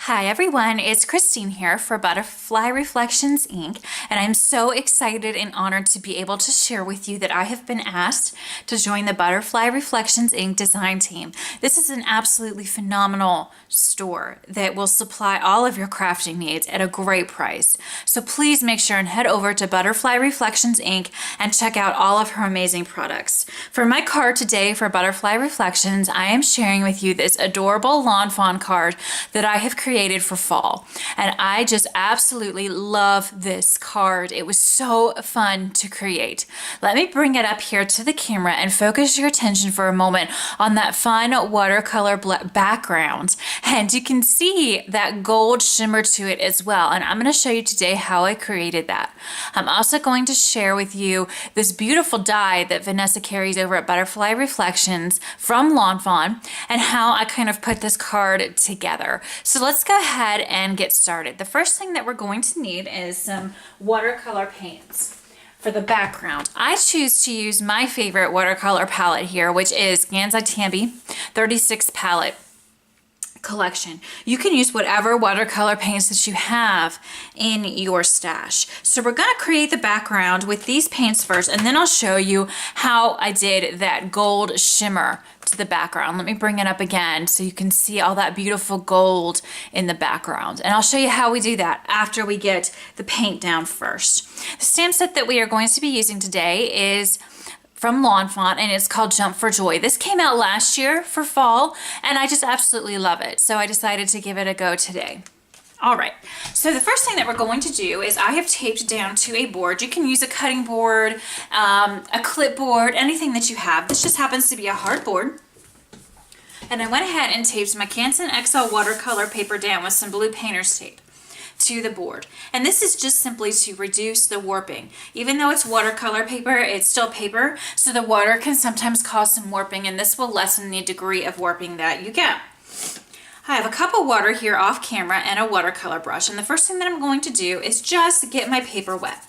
Hi everyone, it's Christine here for Butterfly Reflections Inc. and I'm so excited and honored to be able to share with you that I have been asked to join the Butterfly Reflections Inc. design team. This is an absolutely phenomenal store that will supply all of your crafting needs at a great price. So please make sure and head over to Butterfly Reflections Inc. and check out all of her amazing products. For my card today for Butterfly Reflections, I am sharing with you this adorable lawn fawn card that I have created for fall, and I just absolutely love this card. It was so fun to create. Let me bring it up here to the camera and focus your attention for a moment on that fun watercolor background, and you can see that gold shimmer to it as well, and I'm going to show you today how I created that. I'm also going to share with you this beautiful die that Vanessa carries over at Butterfly Reflections from Lawn Fawn and how I kind of put this card together. So let's go ahead and get started. The first thing that we're going to need is some watercolor paints. For the background, I choose to use my favorite watercolor palette here, which is Tambi 36 palette collection. You can use whatever watercolor paints that you have in your stash. So we're going to create the background with these paints first, and then I'll show you how I did that gold shimmer to the background. Let me bring it up again so you can see all that beautiful gold in the background. And I'll show you how we do that after we get the paint down first. The stamp set that we are going to be using today is from Lawn Fawn, and it's called Jump for Joy. This came out last year for fall, and I just absolutely love it. So I decided to give it a go today. All right, so the first thing that we're going to do is I have taped down to a board. You can use a cutting board, a clipboard, anything that you have. This just happens to be a hard board. And I went ahead and taped my Canson XL watercolor paper down with some blue painter's tape to the board. And this is just simply to reduce the warping. Even though it's watercolor paper, it's still paper, so the water can sometimes cause some warping, and this will lessen the degree of warping that you get. I have a cup of water here off camera and a watercolor brush, and the first thing that I'm going to do is just get my paper wet.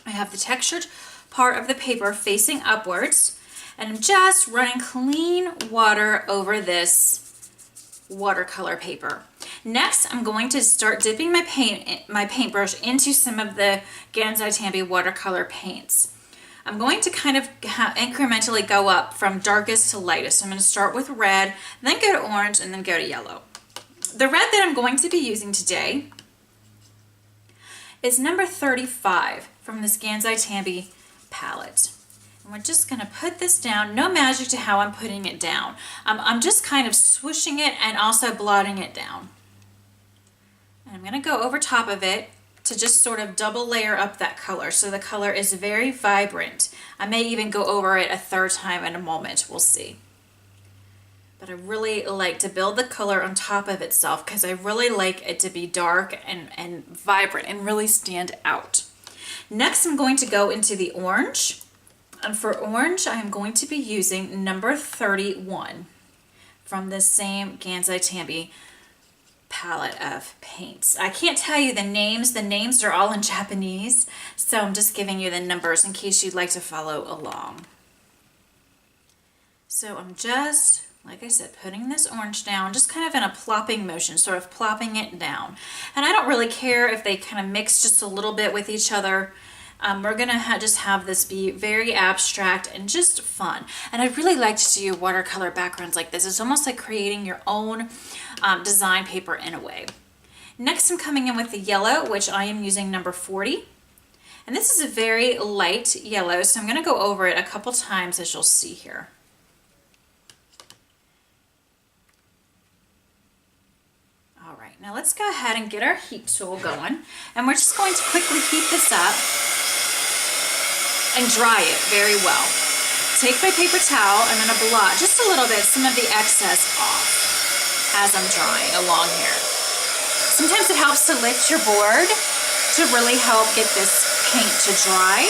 I have the textured part of the paper facing upwards, and I'm just running clean water over this watercolor paper. Next, I'm going to start dipping my paintbrush into some of the Tambi watercolor paints. I'm going to kind of incrementally go up from darkest to lightest. So I'm going to start with red, then go to orange, and then go to yellow. The red that I'm going to be using today is number 35 from this Tambi palette. And we're just going to put this down. No magic to how I'm putting it down. I'm just kind of swooshing it and also blotting it down. And I'm going to go over top of it to just sort of double layer up that color so the color is very vibrant. I may even go over it a third time in a moment. We'll see. But I really like to build the color on top of itself because I really like it to be dark and vibrant and really stand out. Next, I'm going to go into the orange. And for orange, I am going to be using number 31 from the same Tambi palette of paints. I can't tell you the names. The names are all in Japanese, so I'm just giving you the numbers in case you'd like to follow along. So I'm just, like I said, putting this orange down, just kind of in a plopping motion, sort of plopping it down. And I don't really care if they kind of mix just a little bit with each other. We're going to just have this be very abstract and just fun. And I really like to do watercolor backgrounds like this. It's almost like creating your own design paper in a way. Next, I'm coming in with the yellow, which I am using number 40. And this is a very light yellow, so I'm going to go over it a couple times, as you'll see here. All right, now let's go ahead and get our heat tool going. And we're just going to quickly heat this up and dry it very well. Take my paper towel, I'm going to blot just a little bit some of the excess off as I'm drying along here. Sometimes it helps to lift your board to really help get this paint to dry.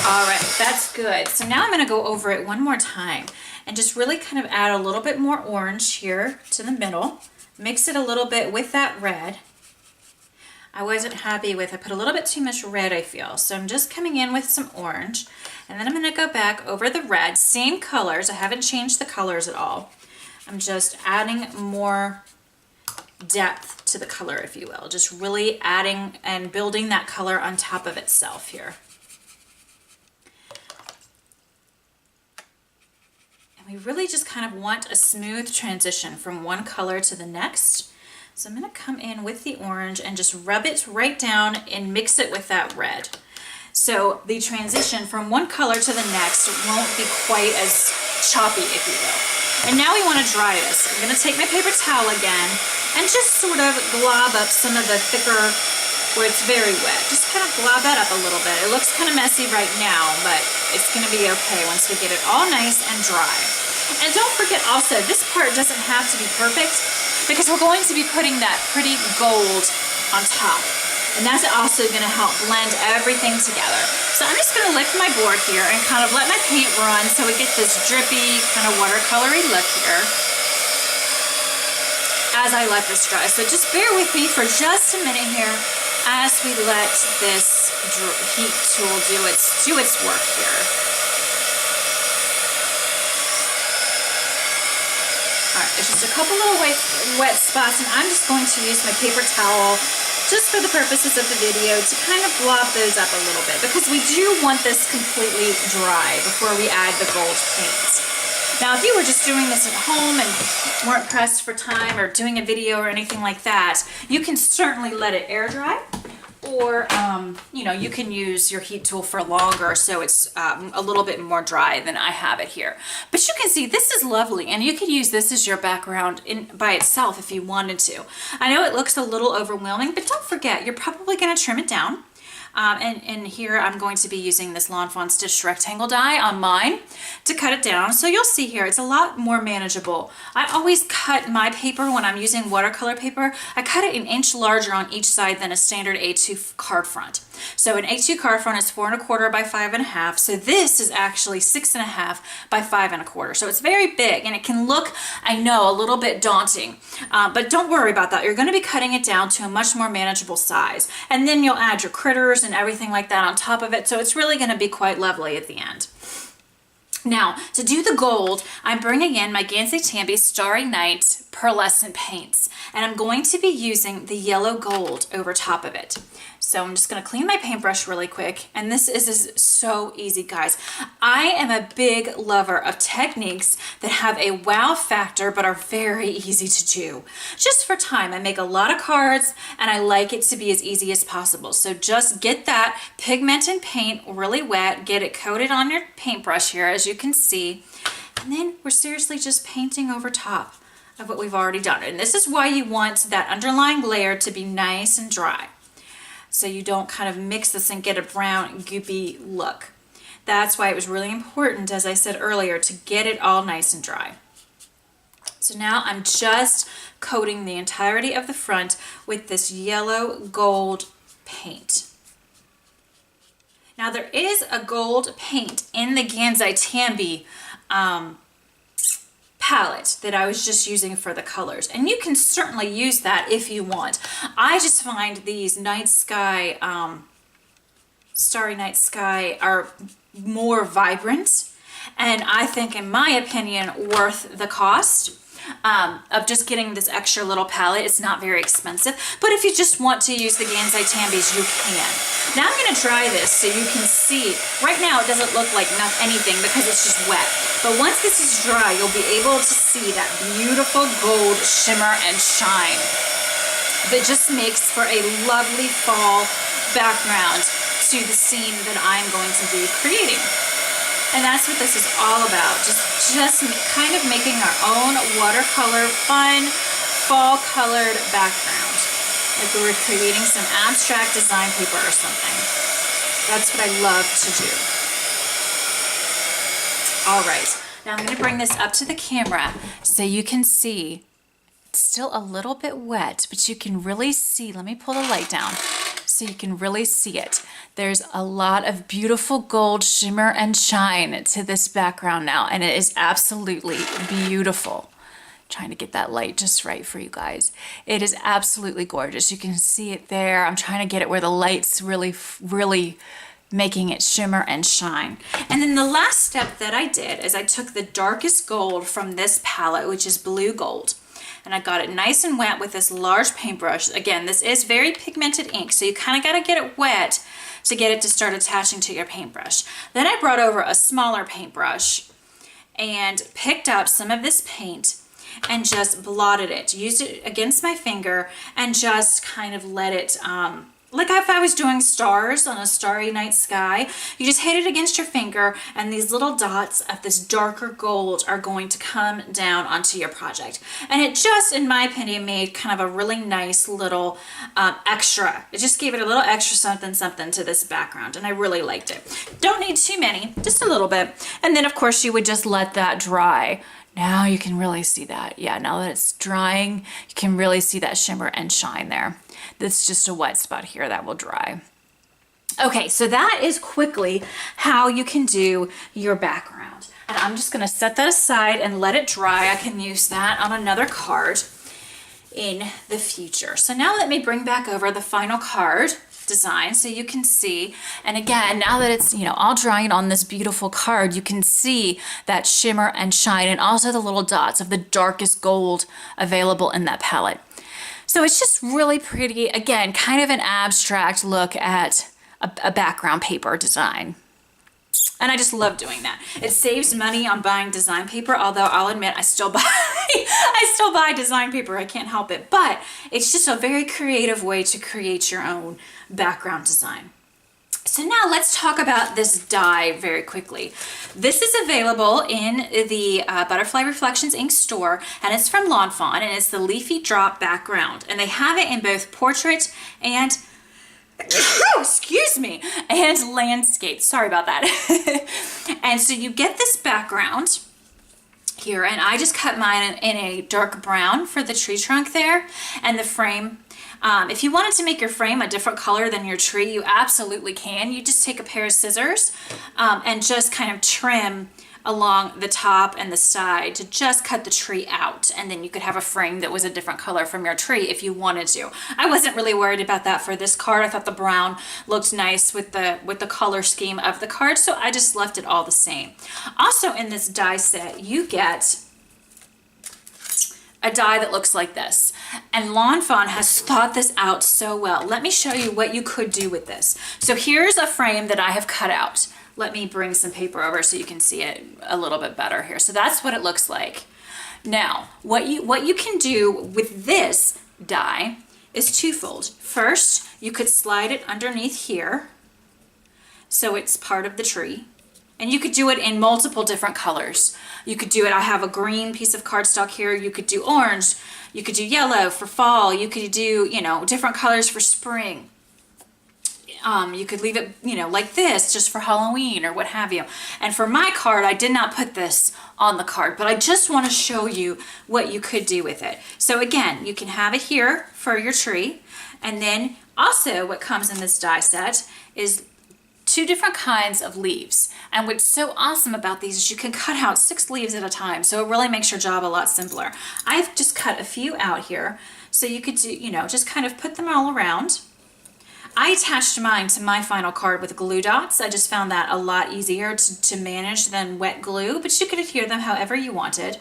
All right, That's good. So now I'm going to go over it one more time and just really kind of add a little bit more orange here to the middle. Mix it a little bit with that red. I wasn't happy with, I put a little bit too much red, I feel. So I'm just coming in with some orange, and then I'm going to go back over the red. Same colors. I haven't changed the colors at all. I'm just adding more depth to the color, if you will. Just really adding and building that color on top of itself here. We really just kind of want a smooth transition from one color to the next. So I'm going to come in with the orange and just rub it right down and mix it with that red. So the transition from one color to the next won't be quite as choppy, if you will. And now we want to dry this. I'm going to take my paper towel again and just sort of glob up some of the thicker, where it's very wet. Just kind of glob that up a little bit. It looks kind of messy right now, but it's going to be okay once we get it all nice and dry. And don't forget also, this part doesn't have to be perfect because we're going to be putting that pretty gold on top. And that's also going to help blend everything together. So I'm just going to lift my board here and kind of let my paint run so we get this drippy kind of watercolory look here as I let this dry. So just bear with me for just a minute here as we let this heat tool do its work here. Alright, there's just a couple little wet spots, and I'm just going to use my paper towel just for the purposes of the video to kind of glob those up a little bit, because we do want this completely dry before we add the gold paint. Now, if you were just doing this at home and weren't pressed for time or doing a video or anything like that, you can certainly let it air dry, or you know, you can use your heat tool for longer so it's a little bit more dry than I have it here. But you can see this is lovely, and you could use this as your background by itself if you wanted to. I know it looks a little overwhelming, but don't forget, you're probably going to trim it down. And here I'm going to be using this Lawn Fawn Stitched Rectangle die on mine to cut it down. So you'll see here, it's a lot more manageable. I always cut my paper when I'm using watercolor paper. I cut it an inch larger on each side than a standard A2 card front. So an A2 card front is 4 1/4 by 5 1/2. So this is actually 6 1/2 by 5 1/4. So it's very big, and it can look, I know, a little bit daunting, but don't worry about that. You're going to be cutting it down to a much more manageable size. And then you'll add your critters and everything like that on top of it. So it's really going to be quite lovely at the end. Now, to do the gold, I'm bringing in my Gansey Tambi Starry Night pearlescent paints, and I'm going to be using the yellow gold over top of it. So I'm just going to clean my paintbrush really quick, and this is so easy, guys. I am a big lover of techniques that have a wow factor but are very easy to do. Just for time, I make a lot of cards, and I like it to be as easy as possible. So just get that pigment and paint really wet, get it coated on your paintbrush here, as you can see, and then we're seriously just painting over top of what we've already done. And this is why you want that underlying layer to be nice and dry, so you don't kind of mix this and get a brown goopy look. That's why it was really important, as I said earlier, to get it all nice and dry. So now I'm just coating the entirety of the front with this yellow gold paint. Now there is a gold paint in the Gansey Tambi palette that I was just using for the colors, and you can certainly use that if you want. I just find these night sky, starry night sky are more vibrant, and I think, in my opinion, worth the cost of just getting this extra little palette. It's not very expensive, but if you just want to use the Gansey Tambis, you can. Now I'm going to dry this so you can see. Right now it doesn't look like anything because it's just wet, but once this is dry, you'll be able to see that beautiful gold shimmer and shine that just makes for a lovely fall background to the scene that I'm going to be creating. And that's what this is all about, just kind of making our own watercolor fun, fall-colored background, like we were creating some abstract design paper or something. That's what I love to do. All right, now I'm going to bring this up to the camera so you can see. It's still a little bit wet, but you can really see. Let me pull the light down so you can really see it. There's a lot of beautiful gold shimmer and shine to this background now, and it is absolutely beautiful. Trying to get that light just right for you guys. It is absolutely gorgeous. You can see it there. I'm trying to get it where the light's really making it shimmer and shine. And then the last step that I did is I took the darkest gold from this palette, which is blue gold, and I got it nice and wet with this large paintbrush. Again, this is very pigmented ink, so you kind of got to get it wet to get it to start attaching to your paintbrush. Then I brought over a smaller paintbrush and picked up some of this paint and just blotted it, used it against my finger and just kind of let it, like if I was doing stars on a starry night sky, you just hit it against your finger and these little dots of this darker gold are going to come down onto your project. And it just, in my opinion, made kind of a really nice little extra. It just gave it a little extra something to this background, and I really liked it. Don't need too many, just a little bit. And then of course you would just let that dry. Now you can really see that. Yeah, now that it's drying, you can really see that shimmer and shine there. That's just a wet spot here that will dry. Okay, so that is quickly how you can do your background. And I'm just gonna set that aside and let it dry. I can use that on another card in the future. So now let me bring back over the final card design so you can see, and again, now that it's, you know, all drying on this beautiful card, you can see that shimmer and shine and also the little dots of the darkest gold available in that palette. So it's just really pretty. Again, kind of an abstract look at a background paper design. And I just love doing that. It saves money on buying design paper, although I'll admit I still buy design paper. I can't help it. But it's just a very creative way to create your own background design. So now let's talk about this die very quickly. This is available in the Butterfly Reflections ink store, and it's from Fawn, and it's the Leafy Drop background. And they have it in both portrait and excuse me, and landscape. Sorry about that. And so you get this background here, and I just cut mine in a dark brown for the tree trunk there, and the frame. If you wanted to make your frame a different color than your tree, you absolutely can. You just take a pair of scissors and just kind of trim along the top and the side to just cut the tree out, and then you could have a frame that was a different color from your tree if you wanted to. I wasn't really worried about that for this card. I thought the brown looked nice with the color scheme of the card, so I just left it all the same. Also in this die set, you get a die that looks like this, and Fawn has thought this out so well. Let me show you what you could do with this. So here's a frame that I have cut out. Let me bring some paper over so you can see it a little bit better here. So that's what it looks like. Now, what you can do with this die is twofold. First, you could slide it underneath here so it's part of the tree. And you could do it in multiple different colors. You could do it, I have a green piece of cardstock here. You could do orange. You could do yellow for fall. You could do, you know, different colors for spring. You could leave it, you know, like this just for Halloween or what have you. And for my card, I did not put this on the card, but I just want to show you what you could do with it. So again, you can have it here for your tree. And then also what comes in this die set is 2 different kinds of leaves. And what's so awesome about these is you can cut out 6 leaves at a time. So it really makes your job a lot simpler. I've just cut a few out here. So you could do, you know, just kind of put them all around. I attached mine to my final card with glue dots. I just found that a lot easier to manage than wet glue, but you could adhere them however you wanted.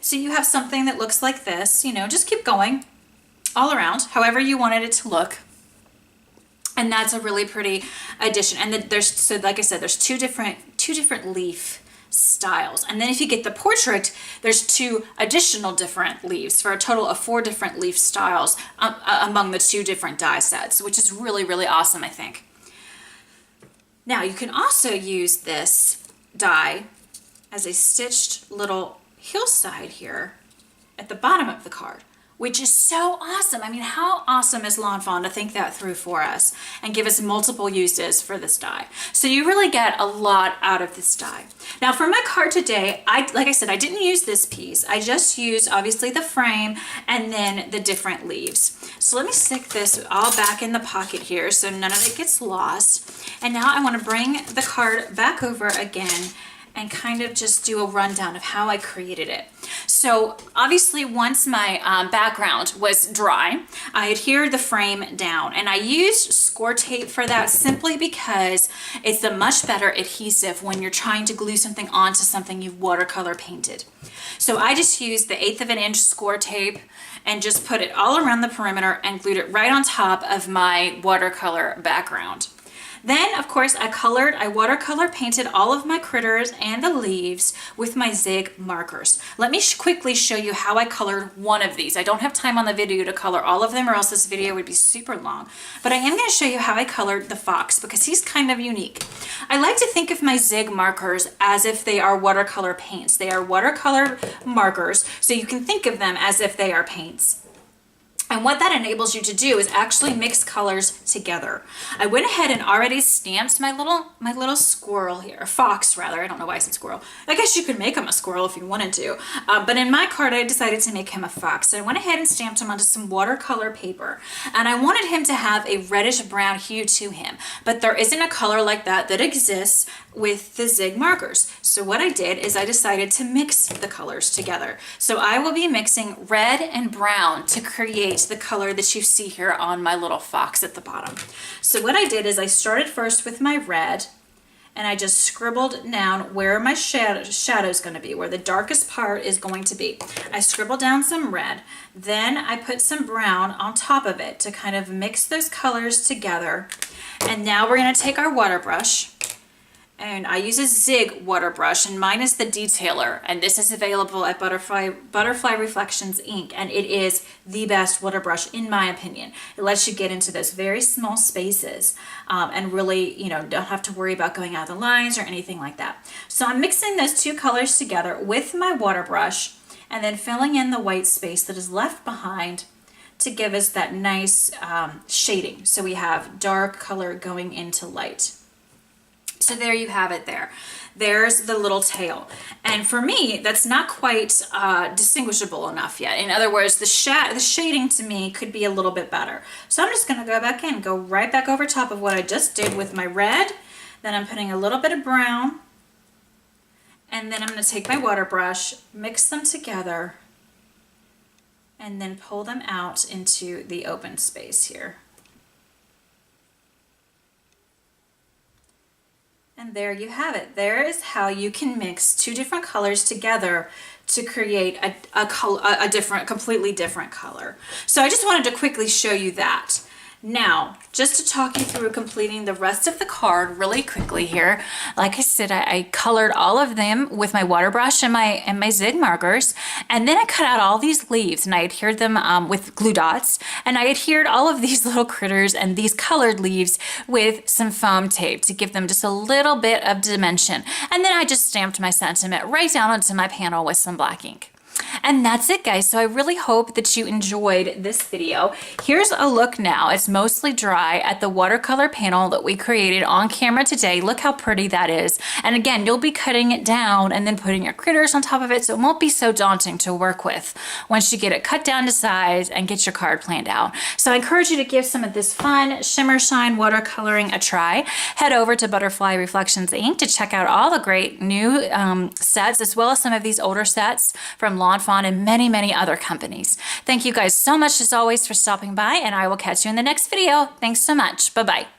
So you have something that looks like this, you know, just keep going all around, however you wanted it to look. And that's a really pretty addition. And then there's, so like I said, there's two different leaf styles. And then if you get the portrait, there's 2 additional different leaves for a total of 4 different leaf styles among the 2 different die sets, which is really, really awesome, I think. Now you can also use this die as a stitched little hillside here at the bottom of the card. which is so awesome. I mean, how awesome is Fawn to think that through for us and give us multiple uses for this die. So you really get a lot out of this die. Now for my card today, like I said, I didn't use this piece. I just used obviously the frame and then the different leaves. So let me stick this all back in the pocket here so none of it gets lost. And now I want to bring the card back over again and kind of just do a rundown of how I created it. So obviously once my background was dry, I adhered the frame down, and I used score tape for that simply because it's a much better adhesive when you're trying to glue something onto something you've watercolor painted. So I just used the 1/8 of an inch score tape and just put it all around the perimeter and glued it right on top of my watercolor background. Then, of course, I watercolor painted all of my critters and the leaves with my Zig markers. Let me quickly show you how I colored one of these. I don't have time on the video to color all of them, or else this video would be super long. But I am going to show you how I colored the fox because he's kind of unique. I like to think of my Zig markers as if they are watercolor paints. They are watercolor markers, so you can think of them as if they are paints. And what that enables you to do is actually mix colors together. I went ahead and already stamped my little squirrel here, or fox rather. I don't know why I said squirrel. I guess you could make him a squirrel if you wanted to. But in my card, I decided to make him a fox. So I went ahead and stamped him onto some watercolor paper. And I wanted him to have a reddish brown hue to him. But there isn't a color like that that exists with the Zig markers. So what I did is I decided to mix the colors together. So I will be mixing red and brown to create the color that you see here on my little fox at the bottom. So what I did is I started first with my red, and I just scribbled down where my shadow is going to be, where the darkest part is going to be. I scribbled down some red, then I put some brown on top of it to kind of mix those colors together. And now we're going to take our water brush, and I use a Zig water brush, and mine is the Detailer, and this is available at Butterfly Reflections Ink, and it is the best water brush in my opinion. It lets you get into those very small spaces and really, don't have to worry about going out of the lines or anything like that. So I'm mixing those two colors together with my water brush and then filling in the white space that is left behind to give us that nice shading. So we have dark color going into light. So there you have it there. There's the little tail. And for me, that's not quite distinguishable enough yet. In other words, the shading to me could be a little bit better. So I'm just gonna go back in, go right back over top of what I just did with my red. Then I'm putting a little bit of brown. And then I'm gonna take my water brush, mix them together, and then pull them out into the open space here. And there you have it. There is how you can mix two different colors together to create a completely different color. So I just wanted to quickly show you that. Now, just to talk you through completing the rest of the card really quickly here, like I said, I colored all of them with my water brush and my Zig markers, and then I cut out all these leaves and I adhered them with glue dots, and I adhered all of these little critters and these colored leaves with some foam tape to give them just a little bit of dimension. And then I just stamped my sentiment right down onto my panel with some black ink. And that's it, guys. So I really hope that you enjoyed this video. Here's a look now. It's mostly dry at the watercolor panel that we created on camera today. Look how pretty that is. And again, you'll be cutting it down and then putting your critters on top of it, so it won't be so daunting to work with once you get it cut down to size and get your card planned out. So I encourage you to give some of this fun shimmer shine watercoloring a try. Head over to Butterfly Reflections Ink to check out all the great new sets, as well as some of these older sets from Fawn and many, many other companies. Thank you guys so much as always for stopping by, and I will catch you in the next video. Thanks so much. Bye-bye.